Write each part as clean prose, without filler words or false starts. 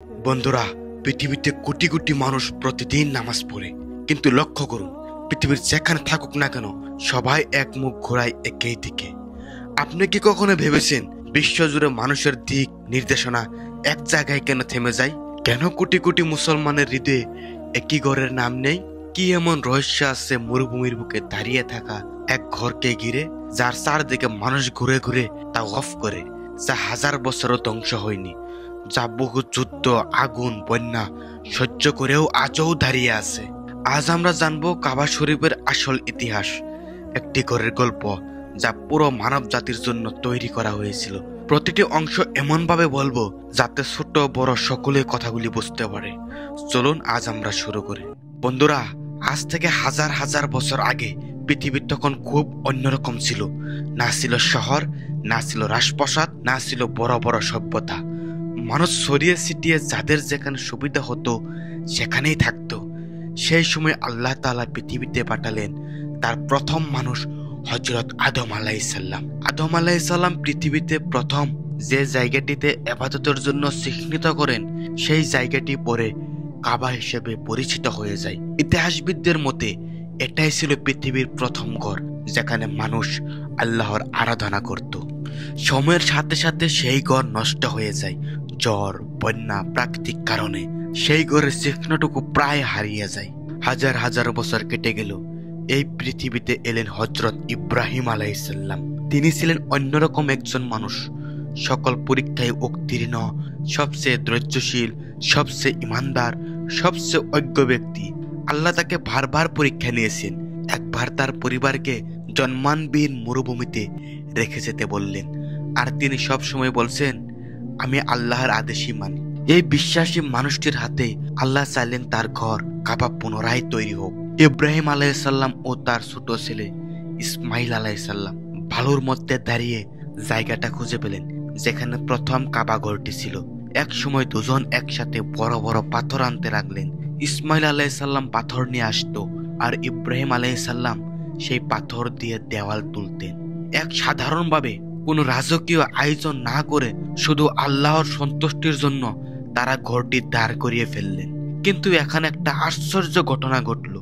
বন্ধুরা, পৃথিবীতে কোটি কোটি মানুষ প্রতিদিন নামাজ পড়ে, কিন্তু লক্ষ্য করুন, পৃথিবীর যেখানে থাকুক না কেন সবাই এক মুখ ঘোরায় একই দিকে। আপনি কি কখনো ভেবেছেন বিশ্বজুড়ে মানুষের দিক নির্দেশনা এক জায়গায় কেন থেমে যায়? কেন কোটি কোটি মুসলমানের হৃদয়ে একই ঘরের নাম নেই? কি এমন রহস্য আছে মরুভূমির বুকে দাঁড়িয়ে থাকা এক ঘরকে ঘিরে, যার চারদিকে মানুষ ঘুরে ঘুরে তা অফ করে, যা হাজার বছরও ধ্বংস হয়নি, যা বহু যুদ্ধ, আগুন, বন্যা সহ্য করেও আজও দাঁড়িয়ে আছে? আজ আমরা জানবো কাবা শরীফের আসল ইতিহাস, একটি ঘরের গল্প যা পুরো মানব জাতির জন্য তৈরি করা হয়েছিল। প্রতিটি অংশ এমনভাবে বলবো যাতে ছোট বড় সকলে কথাগুলি বুঝতে পারে। চলুন আজ আমরা শুরু করি। বন্ধুরা, আজ থেকে হাজার হাজার বছর আগে পৃথিবী তখন খুব অন্যরকম ছিল। না ছিল শহর, না ছিল রাজপ্রাসাদ, না ছিল বড় বড় সভ্যতা। মানুষ ছড়িয়ে ছিটিয়ে যাদের যেখানে সুবিধা হতো সেখানেই থাকতো। সেই সময় আল্লাহ তাআলা পৃথিবীতে পাঠালেন তার প্রথম মানুষ হযরত আদম আলাইহিসসালাম। আদম আলাইহিসসালাম পৃথিবীতে প্রথম যে জায়গাটিতে ইবাদতের জন্য চিহ্নিত করেন, সেই জায়গাটি পরে কাবা হিসেবে পরিচিত হয়ে যায়। ইতিহাসবিদদের মতে এটাই ছিল পৃথিবীর প্রথম ঘর যেখানে মানুষ আল্লাহর আরাধনা করত। সময়ের সাথে সাথে সেই ঘর নষ্ট হয়ে যায়। জ্বর, বন্যা, প্রাকৃতিক কারণে সেই ঘরের চিহ্নটুকু প্রায় হারিয়ে যায়। হাজার হাজার বছর কেটে গেল। এই পৃথিবীতে এলেন হযরত ইব্রাহিম আলাইহিসসালাম। তিনি ছিলেন অন্যরকম একজন মানুষ, সকল পরীক্ষায় উত্তীর্ণ, সবচেয়ে ধৈর্যশীল, সবচেয়ে ইমানদার, সবচেয়ে অজ্ঞ ব্যক্তি। আল্লাহ তাকে বারবার পরীক্ষা নিয়েছেন। একবার তার পরিবারকে জন্মানবিহীন মরুভূমিতে রেখে যেতে বললেন, আর তিনি সব সময় বলছেন, আমি আল্লাহর আদেশই মানি। এই বিশ্বাসী মানুষটির হাতে আল্লাহ চাইলেন তার ঘর কাবা পুনরায় তৈরি হোক। ইব্রাহিম আলাইহিসসালাম ও তার ছোট ছেলে ইসমাইল আলাইহিসসালাম ভালোর মধ্যে দাঁড়িয়ে জায়গাটা খুঁজে পেলেন যেখানে প্রথম কাবা ঘরটি ছিল। এক সময় দুজন একসাথে বড় বড় পাথর আনতে লাগলেন। ইসমাইল আলাইহিসসালাম পাথর নিয়ে আসতো, আর ইব্রাহিম আলাইহিসসালাম সেই পাথর দিয়ে দেওয়াল তুলতেন। এক সাধারণভাবে কোনো রাজকীয় আয়োজন না করে শুধু আল্লাহর সন্তুষ্টির জন্য তারা ঘরটি দাঁড় করিয়ে ফেললেন। কিন্তু এখানে একটা আশ্চর্য ঘটনা ঘটল।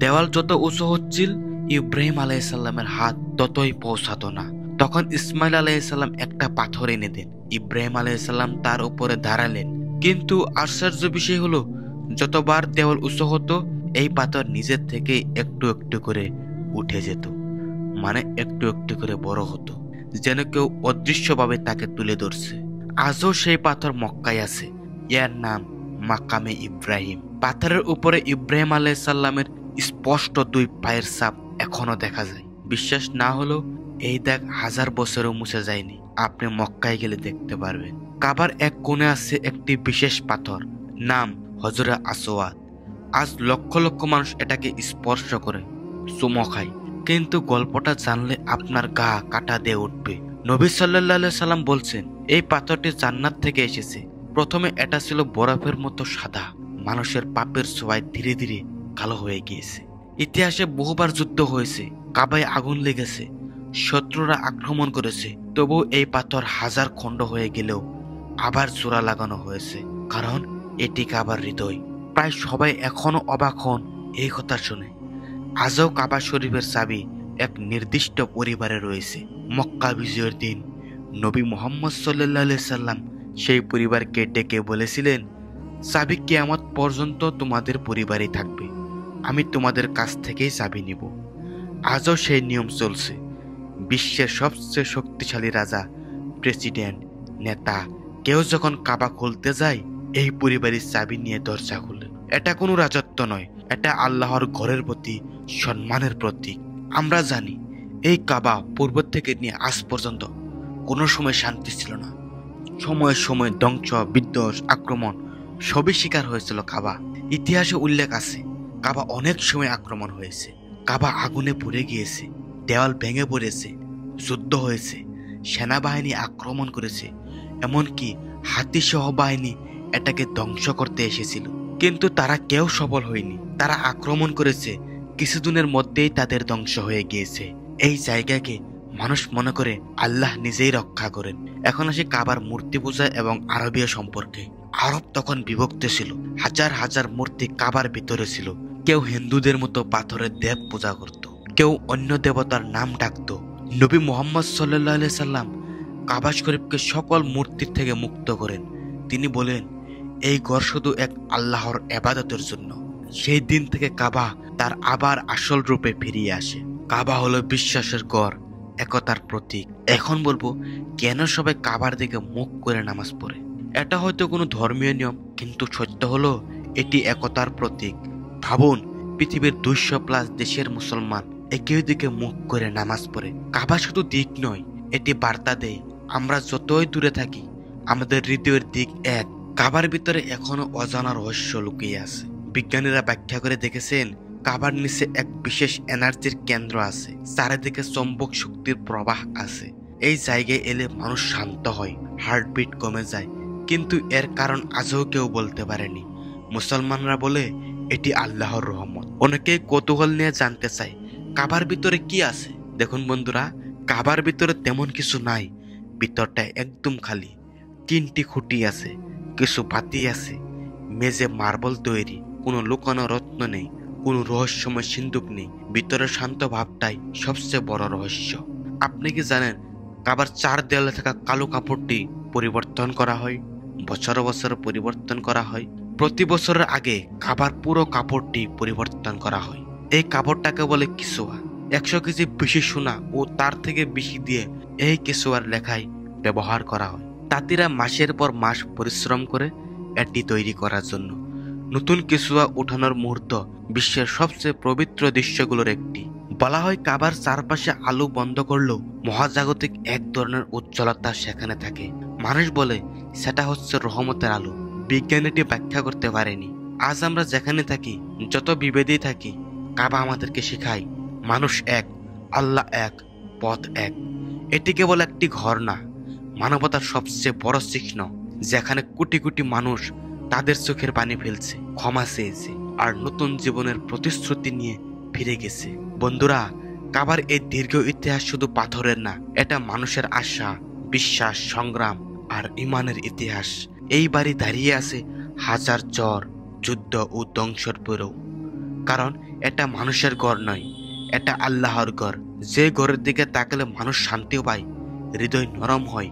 দেওয়াল যত উঁচু হচ্ছিল, ইব্রাহিম আলাইহিসসালামের হাত ততই পৌঁছাতো না। তখন ইসমাইল আলাইহিসসালাম একটা পাথর এনে দেন। ইব্রাহিম আলাইহিসসালাম তার উপরে দাঁড়ালেন। কিন্তু আশ্চর্য বিষয় হলো, যতবার দেওয়াল উঁচু হতো, এই পাথর নিজের থেকে একটু একটু করে উঠে যেত, মানে একটু একটু করে বড় হতো, যেন কেউ অদৃশ্যভাবে তাকে তুলে ধরছে। আজও সেই পাথর মক্কায় আছে। এর নাম মাকামে ইব্রাহিম। পাথরের উপরে ইব্রাহিম আলাইহিসসালামের স্পষ্ট দুই পায়ের ছাপ এখনো দেখা যায়। বিশ্বাস না হলেও এই দাগ হাজার বছরও মুছে যায়নি। আপনি মক্কায় গেলে দেখতে পারবেন। কাবার এক কোণে আছে একটি বিশেষ পাথর, নাম হজরে আসওয়াদ। আজ লক্ষ লক্ষ মানুষ এটাকে স্পর্শ করে, চুমো খায়। কিন্তু গল্পটা জানলে আপনার গা কাটা দিয়ে উঠবে। নবী সাল্লাল্লাহু আলাইহি সাল্লাম বলছেন, এই পাথরটি জান্নাত থেকে এসেছে। প্রথমে এটা ছিল বরফের মতো সাদা, মানুষের পাপের ছোঁয়ায় ধীরে ধীরে কালো হয়ে গিয়েছে। ইতিহাসে বহুবার যুদ্ধ হয়েছে, কাবায় আগুন লেগেছে, শত্রুরা আক্রমণ করেছে, তবু এই পাথর হাজার খণ্ড হয়ে গেলেও আবার জোড়া লাগানো হয়েছে, কারণ এটি কাবার হৃদয়। প্রায় সবাই এখনো অবাক হন এই কথা শুনে। আজও কাবা শরীফের চাবি এক নির্দিষ্ট পরিবারে রয়েছে। মক্কা বিজয়ের দিন নবী মুহাম্মদ সাল্লাল্লাহু আলাইহি সাল্লাম সেই পরিবারকে ডেকে বলেছিলেন, চাবি কিয়ামত পর্যন্ত তোমাদের পরিবারেই থাকবে, আমি তোমাদের কাছ থেকেই চাবি নিব। আজও সেই নিয়ম চলছে। বিশ্বের সবচেয়ে শক্তিশালী রাজা, প্রেসিডেন্ট, নেতা কেউ যখন কাবা খুলতে যায়, এই পরিবারের চাবি নিয়ে দরজা খুলে। এটা কোনো রাজত্ব নয়, এটা আল্লাহর ঘরের প্রতি সম্মানের প্রতীক। আমরা জানি এই কাবা পূর্ব থেকে নিয়ে আজ পর্যন্ত কোনো সময় শান্তি ছিল না। সময় সময় ধ্বংস, বিধ্বংস, আক্রমণ সবই শিকার হয়েছিল কাবা। ইতিহাসে উল্লেখ আছে, কাবা অনেক সময় আক্রমণ হয়েছে, কাবা আগুনে পুড়ে গিয়েছে, দেওয়াল ভেঙে পড়েছে, যুদ্ধ হয়েছে, সেনাবাহিনী আক্রমণ করেছে, এমনকি হাতিসহ বাহিনী এটাকে ধ্বংস করতে এসেছিল। কিন্তু তারা কেউ সফল হয়নি। তারা আক্রমণ করেছে, কিছুদিনের মধ্যেই তাদের ধ্বংস হয়ে গিয়েছে। এই জায়গাকে মানুষ মনে করে আল্লাহ নিজেই রক্ষা করেন। এখন আসি কাবার মূর্তি পূজা এবং আরবীয় সম্পর্কে। আরব তখন বিভক্ত ছিল, হাজার হাজার মূর্তি কাবার ভিতরে ছিল। কেউ হিন্দুদের মতো পাথরের দেব পূজা করত, কেউ অন্য দেবতার নাম ডাকত। নবী মুহাম্মদ সাল্লাল্লাহু আলাইহি সাল্লাম কাবা শরীফকে সকল মূর্তির থেকে মুক্ত করেন। তিনি বলেন, এই ঘর শুধু এক আল্লাহর ইবাদতের জন্য। সেই দিন থেকে কাবা তার আবার আসল রূপে ফিরিয়ে আসে। কাবা হলো বিশ্বাসের ঘর, একতার প্রতীক। এখন বলবো কেন সবাই কাবার দিকে মুখ করে নামাজ পড়ে। এটা হয়তো কোনো ধর্মীয় নিয়ম, কিন্তু সত্য হলো এটি একতার প্রতীক। ভাবুন, পৃথিবীর 200+ দেশের মুসলমান একই দিকে মুখ করে নামাজ পড়ে। কাবা শুধু দিক নয়, এটি বার্তা দেয় আমরা যতই দূরে থাকি আমাদের হৃদয়ের দিক এক। কাবার ভিতরে এখনো অজানা রহস্য লুকিয়ে আছে। বিজ্ঞানীরা ব্যাখ্যা করে দেখেছেন, কাবার নিচে এক বিশেষ এনার্জির কেন্দ্র আছে, চারিদিকে চম্বক শক্তির প্রবাহ আছে। এই জায়গায় এলে মানুষ শান্ত হয়, হার্টবিট কমে যায়, কিন্তু এর কারণ আজও কেউ বলতে পারেনি। মুসলমানরা বলে এটি আল্লাহর রহমত। অনেকেই কৌতূহল নিয়ে জানতে চায় কাবার ভিতরে কি আছে। দেখুন বন্ধুরা, কাবার ভিতরে তেমন কিছু নাই। ভিতরটা একদম খালি। 3টি খুঁটি আছে, কিছু বাতি আছে, মেঝে মার্বেল তৈরি, কোনো লুকানো রত্ন নেই, কোনো রহস্যময় সিন্দুক নেই। ভিতরের শান্ত ভাবটাই সবচেয়ে বড় রহস্য। আপনি কি জানেন কাবার 4 দেয়ালে থাকা কালো কাপড়টি পরিবর্তন করা হয়, বছর বছর পরিবর্তন করা হয়। প্রতি বছরের আগে কাবার পুরো কাপড়টি পরিবর্তন করা হয়। এই কাপড়টাকে বলে কিসওয়া। 100 কেজি বেশি সোনা ও তার থেকে বেশি দিয়ে এই কিসওয়ার লেখায় ব্যবহার করা হয়। তাঁতিরা মাসের পর মাস পরিশ্রম করে এটি তৈরি করার জন্য। নতুন কিসওয়া উঠানোর মুহূর্ত বিশ্বের সবচেয়ে পবিত্র দৃশ্যগুলোর একটি। বলা হয় কাবার চারপাশে আলো বন্ধ করলেও মহাজাগতিক এক ধরনের উজ্জ্বলতা সেখানে থাকে। মানুষ বলে সেটা হচ্ছে রহমতের আলো। বিজ্ঞান এটি ব্যাখ্যা করতে পারেনি। আজ আমরা যেখানে থাকি, যত বিভেদেই থাকি, কাবা আমাদেরকে শেখায় মানুষ এক, আল্লাহ এক, পথ এক। এটি কেবল একটি ঘর না, মানবতার সবচেয়ে বড় চিহ্ন, যেখানে কোটি কোটি মানুষ তাদের চোখের পানি ফেলছে, ক্ষমা চেয়েছে আর নতুন জীবনের প্রতিশ্রুতি নিয়ে ফিরে গেছে। বন্ধুরা, কাবার এই দীর্ঘ ইতিহাস শুধু পাথরের না, এটা মানুষের আশা, বিশ্বাস, সংগ্রাম আর ইমানের ইতিহাস। এই বাড়ি দাঁড়িয়ে আছে হাজার জ্বর, যুদ্ধ ও ধ্বংসের পরেও, কারণ এটা মানুষের ঘর নয়, এটা আল্লাহর ঘর। যে ঘরের দিকে তাকালে মানুষ শান্তিও পায়, হৃদয় নরম হয়,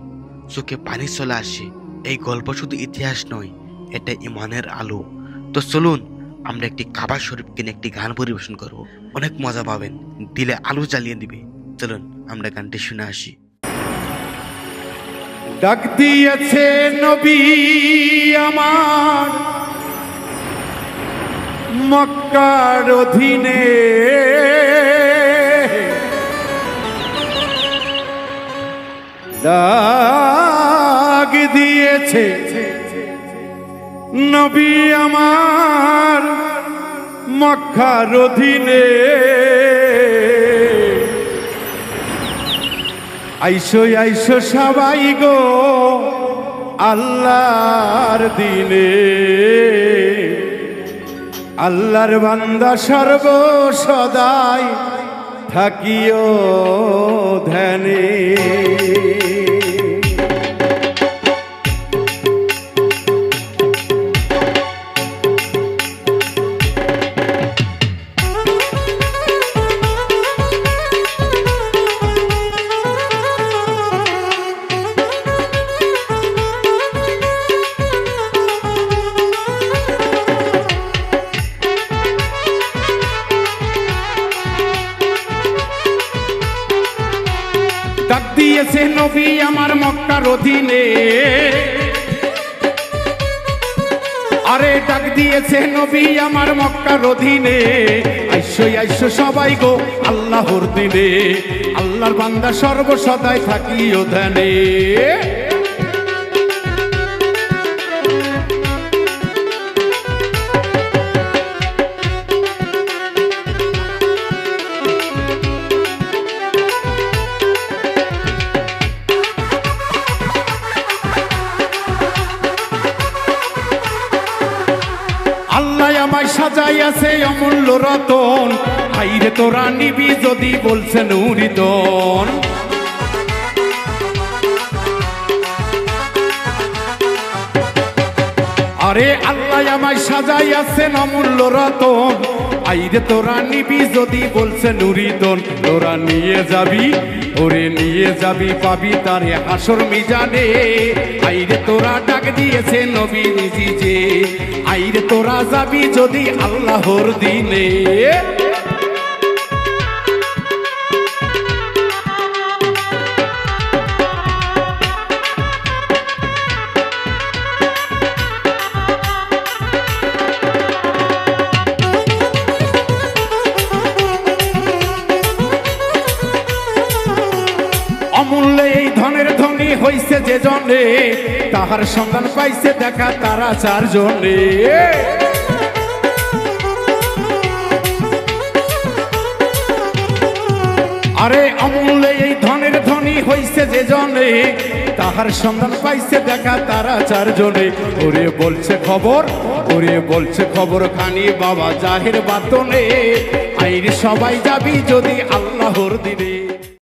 চোখে পানি চলে আসে। এই গল্প শুধু ইতিহাস নয়, এটা ইমানের আলো। তো চলুন আমরা একটি কাবা শরীফকে নিয়ে একটি গান পরিবেশন করব, অনেক মজা পাবেন, দিলে আলো জ্বালিয়ে দিবে। চলুন আমরা গানটি শুনে আসি। ডাক দিয়েছে নবী আমার মক্কার অধীনে, ডাক দিয়েছে নবী আমার মক্কার অধীনে। আইসো আইসো সবাই গো আল্লাহর দিনে, আল্লাহর বান্দা সর্ব সদাই থাকিও ধ্যানে। ডাক দিয়েছে নবী আমার মক্কার অধীনে, আরে ডাক দিয়েছে নবী আমার মক্কার অধীনে। আইসো আইসো সবাই গো আল্লাহর দিনে, আল্লাহর বান্দা সর্বসদাই থাকিও ধ্যানে। আমায় সাজাইয়াছে অমূল্য রতন, হাইরে তোরা নিবি যদি বলছেন উরিদন। আরে আল্লাহ আমায় সাজাইয়াছেন অমূল্য রতন, আইরে তোরা নিবি যদি বলছে নুরিতন, তোরা নিয়ে যাবি ওরে নিয়ে যাবি পাবি তারে হাসর মিজানে। আইরে তোরা ডাক দিয়েছে নবী নিজি যে, আইরে তোরা যাবি যদি আল্লাহর দিনে। অমূল্য এই ধনের ধনী হইছে যে জনে, তাহার সন্ধান পাইছে দেখা তারা চারজনে। আরে অমূল্য এই ধনের ধনী হইছে যে জনে, তাহার সন্ধান পাইছে দেখা তারা চারজনে। ওরে বলছে খবর, ওরে বলছে খবর খানি বাবা জাহের বাতনে, আইরে সবাই যাবি যদি আল্লাহর দিনে।